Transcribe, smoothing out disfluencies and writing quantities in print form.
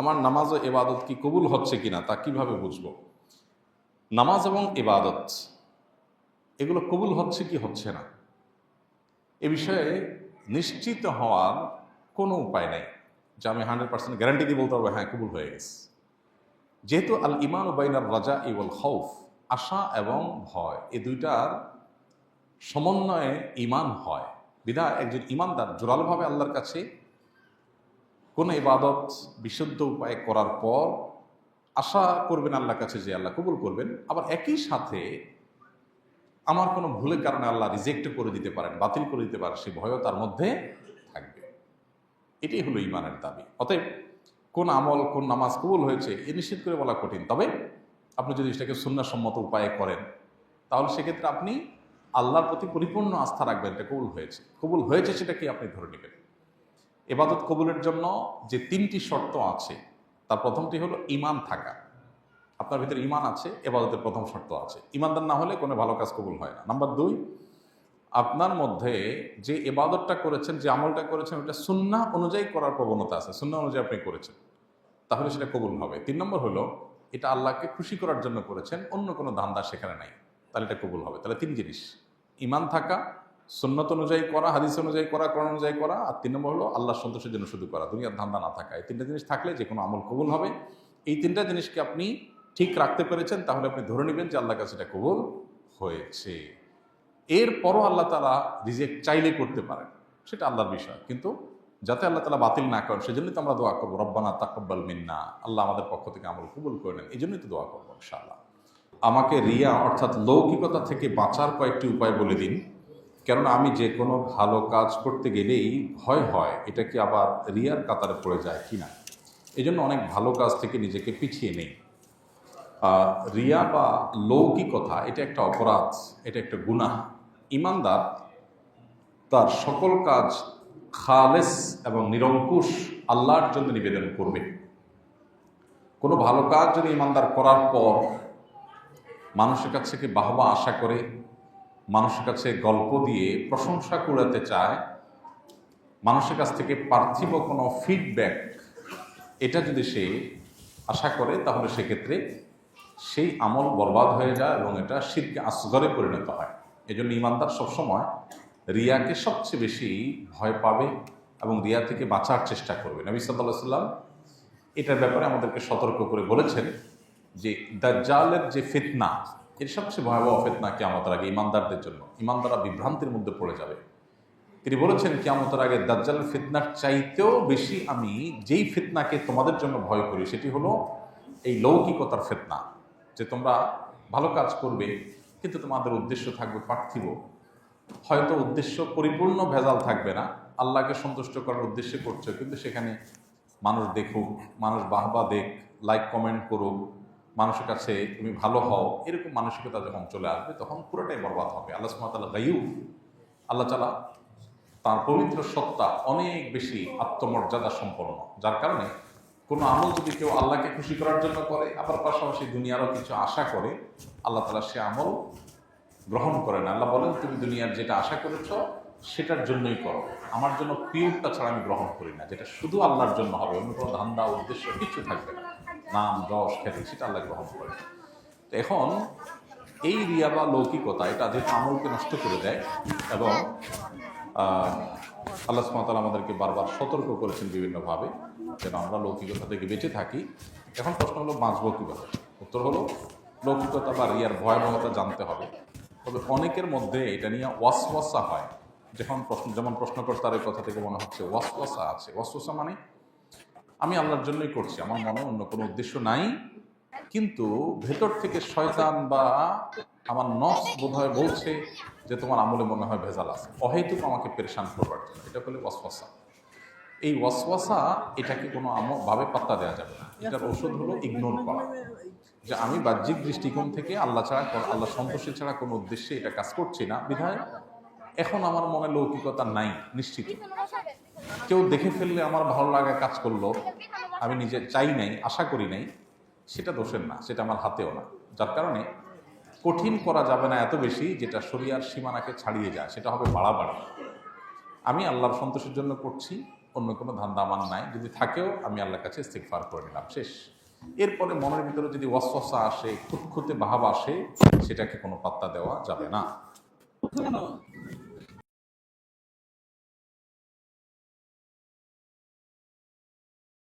আমার নামাজ ও ইবাদত কি কবুল হচ্ছে কিনা তা কিভাবে বুঝবো? নামাজ এবং ইবাদত এগুলো কবুল হচ্ছে কি হচ্ছে না, এ বিষয়ে নিশ্চিত হওয়ার কোনো উপায় নাই যে আমি 100% গ্যারান্টি দিয়ে বলতে পারবো হ্যাঁ কবুল হয়ে গেছে। যেহেতু আল ইমান ও বাইনার রাজা ইওয়াল খৌফ, আশা এবং ভয়, এই দুইটার সমন্বয়ে ইমান হয়। বিধায় একজন ইমানদার জোরালোভাবে আল্লাহর কাছে কোনো ইবাদত বিশুদ্ধ উপায়ে করার পর আশা করবেন আল্লাহর কাছে যে আল্লাহ কবুল করবেন। আবার একই সাথে আমার কোনো ভুলের কারণে আল্লাহ রিজেক্ট করে দিতে পারেন, বাতিল করে দিতে পারেন, সে ভয়ও তার মধ্যে থাকবে। এটাই হলো ইমানের দাবি। অতএব কোন আমল কোন নামাজ কবুল হয়েছে এ নিশ্চিত করে বলা কঠিন। তবে আপনি যদি সেটাকে সুন্নাহসম্মত উপায়ে করেন তাহলে সেক্ষেত্রে আপনি আল্লাহর প্রতি পরিপূর্ণ আস্থা রাখবেন এটা কবুল হয়েছে। কবুল হয়েছে সেটাকে আপনি ধরে নেবেন। ইবাদত কবুলের জন্য যে 3টি শর্ত আছে তার প্রথমটি হলো ঈমান থাকা। আপনার ভিতরে ঈমান আছে, ইবাদতের প্রথম শর্ত আছে। ঈমানদার না হলে কোনো ভালো কাজ কবুল হয় না। নাম্বার 2, আপনার মধ্যে যে ইবাদতটা করেছেন, যে আমলটা করেছেন, ওটা সুন্নাহ অনুযায়ী করার প্রবণতা আছে, সুন্নাহ অনুযায়ী আপনি করেছেন, তাহলে সেটা কবুল হবে। 3 নম্বর হলো এটা আল্লাহকে খুশি করার জন্য করেছেন, অন্য কোনো ধান্দা সেখানে নাই, তাহলে এটা কবুল হবে। তাহলে 3 জিনিস: ঈমান থাকা, সুন্নত অনুযায়ী করা, হাদিস অনুযায়ী করা, কোরআন অনুযায়ী করা, আর 3 নম্বর হলো আল্লাহর সন্তোষের জন্য শুধু করা, দুনিয়ার ধান্দা না থাকা। এই 3টা জিনিস থাকলে যে কোনো আমল কবুল হবে। এই 3টা জিনিসকে আপনি ঠিক রাখতে পেরেছেন তাহলে আপনি ধরে নেবেন যে আল্লাহর কাছে এটা কবুল হয়েছে। এরপরও আল্লাহ তাআলা রিজেক্ট চাইলে করতে পারেন, সেটা আল্লাহর বিষয়, কিন্তু যাতে আল্লাহ তাআলা বাতিল না করেন সেজন্যই তো আমরা দোয়া করবো, রব্বানা তাকাব্বাল মিন্না, আল্লাহ আমাদের পক্ষ থেকে আমল কবুল করে নেন, এই জন্যই তো দোয়া করবো ইনশাআল্লাহ। আমাকে রিয়া অর্থাৎ লৌকিকতা থেকে বাঁচার কয়েকটি উপায় বলে দিন, কেননা আমি যে কোনো ভালো কাজ করতে গেলেই ভয় হয় এটা কি আবার রিয়ার কাতারে পড়ে যায় কিনা, এই জন্য অনেক ভালো কাজ থেকে নিজেকে পিছিয়ে নেই। রিয়া বা লৌকিকতা এটা একটা অপরাধ, এটা একটা গুনাহ। ইমানদার তার সকল কাজ খালেস এবং নিরঙ্কুশ আল্লাহর জন্য নিবেদন করবে। কোনো ভালো কাজ যদি ইমানদার করার পর মানুষের কাছ থেকে বাহবা আশা করে, মানুষের কাছে গল্প দিয়ে প্রশংসা কুড়াতে চায়, মানুষের কাছ থেকে পার্থিব কোনো ফিডব্যাক এটা যদি সে আশা করে, তাহলে সেক্ষেত্রে সেই আমল বরবাদ হয়ে যায় এবং এটা শিরকে আসগরে পরিণত হয়। এই জন্য ইমানদার সবসময় রিয়াকে সবচেয়ে বেশি ভয় পাবে এবং রিয়া থেকে বাঁচার চেষ্টা করবে। নবী সাল্লাল্লাহু আলাইহি ওয়াসাল্লাম এটার ব্যাপারে আমাদেরকে সতর্ক করে বলেছেন যে দাজ্জালের যে ফিতনা, এর সবচেয়ে ভয়াবহ ফিতনা কিয়ামতের আগে ইমানদারদের জন্য। ইমানদাররা বিভ্রান্তির মধ্যে পড়ে যাবে। তিনি বলেছেন কিয়ামতের আগে দাজ্জালের ফিতনার চাইতেও বেশি আমি যেই ফিতনাকে তোমাদের জন্য ভয় করি সেটি হলো এই লৌকিকতার ফিতনা, যে তোমরা ভালো কাজ করবে কিন্তু তোমাদের উদ্দেশ্য থাকবে পার্থিব। হয়তো উদ্দেশ্য পরিপূর্ণ ভেজাল থাকবে না, আল্লাহকে সন্তুষ্ট করার উদ্দেশ্যে করছো, কিন্তু সেখানে মানুষ দেখুক, মানুষ বাহবা দেখ, লাইক কমেন্ট করুক, মানুষের কাছে তুমি ভালো হও, এরকম মানসিকতা যখন চলে আসবে তখন পুরোটাই বরবাদ হবে। আল্লাহ সুবহানাহু ওয়া তাআলা গায়ুব, আল্লাহ তাআলা তার পবিত্র সত্তা অনেক বেশি আত্মমর্যাদা সম্পন্ন, যার কারণে কোনো আমল যদি কেউ আল্লাহকে খুশি করার জন্য করে আবার পাশাপাশি দুনিয়ারও কিছু আশা করে, আল্লাহ তাআলা সে আমল গ্রহণ করে না। আল্লাহ বলেন তুমি দুনিয়ার যেটা আশা করেছ সেটার জন্যই করো, আমার জন্য পিওরটা ছাড়া আমি গ্রহণ করি না, যেটা শুধু আল্লাহর জন্য হবে, অন্য কোনো ধান্দা উদ্দেশ্য কিছু থাকবে না, নাম যশ খ্যাতি, সেটা আল্লাহ গ্রহণ করে। তো এখন এই রিয়া বা লৌকিকতা এটা যেহেতু আমলকে নষ্ট করে দেয় এবং আল্লাহ সুবহানাহু ওয়া তাআলা আমাদেরকে বারবার সতর্ক করেছেন বিভিন্নভাবে যেন আমরা লৌকিকতা থেকে বেঁচে থাকি। এখন প্রশ্ন হলো বাঁচবো কীভাবে? উত্তর হলো লৌকিকতা বা রিয়ার ভয়াবহতা জানতে হবে। তবে অনেকের মধ্যে এটা নিয়ে ওয়াসওয়াসা হয়, যেমন প্রশ্নকর্তার কথা থেকে মনে হচ্ছে ওয়াসওয়াসা আছে। ওয়াসওয়াসা মানে আমি আল্লাহর জন্যই করছি, আমার মনে অন্য কোনো উদ্দেশ্য নাই, কিন্তু ভেতর থেকে শয়তান বা আমার নফস বোধহয় বলছে যে তোমার আমলে মনে হয় ভেজাল আছে, অহেতুক আমাকে পেরেশান করবার জন্য। এটা হলো ওয়াসওয়াসা। এই ওয়াসওয়াসা এটাকে কোনো ভাবে পাত্তা দেওয়া যাবে না। এটার ঔষধ হলো ইগনোর করা, যে আমি বাহ্যিক দৃষ্টিকোণ থেকে আল্লাহ ছাড়া, আল্লাহ সন্তোষী ছাড়া কোনো উদ্দেশ্যে এটা কাজ করছি না, বিধায় এখন আমার মনে লৌকিকতা নাই নিশ্চিত। কেউ দেখে ফেললে আমার ভালো লাগা কাজ করলো, আমি নিজে চাই নাই, আশা করি নাই, সেটা দোষের না, সেটা আমার হাতেও না। যার কারণে কঠিন করা যাবে না এত বেশি যেটা শরিয়ার সীমানাকে ছাড়িয়ে যায়, সেটা হবে বাড়াবাড়ি। আমি আল্লাহর সন্তোষের জন্য করছি, অন্য কোনো ধান্দা আমার নাই, যদি থাকেও আমি আল্লাহর কাছে ইস্তিগফার করে নিলাম, শেষ। এরপরে মনের ভিতরে যদি ওয়াসওয়াসা আসে, খুঁতখুঁতে ভাব আসে, সেটাকে কোনো পাত্তা দেওয়া যাবে না।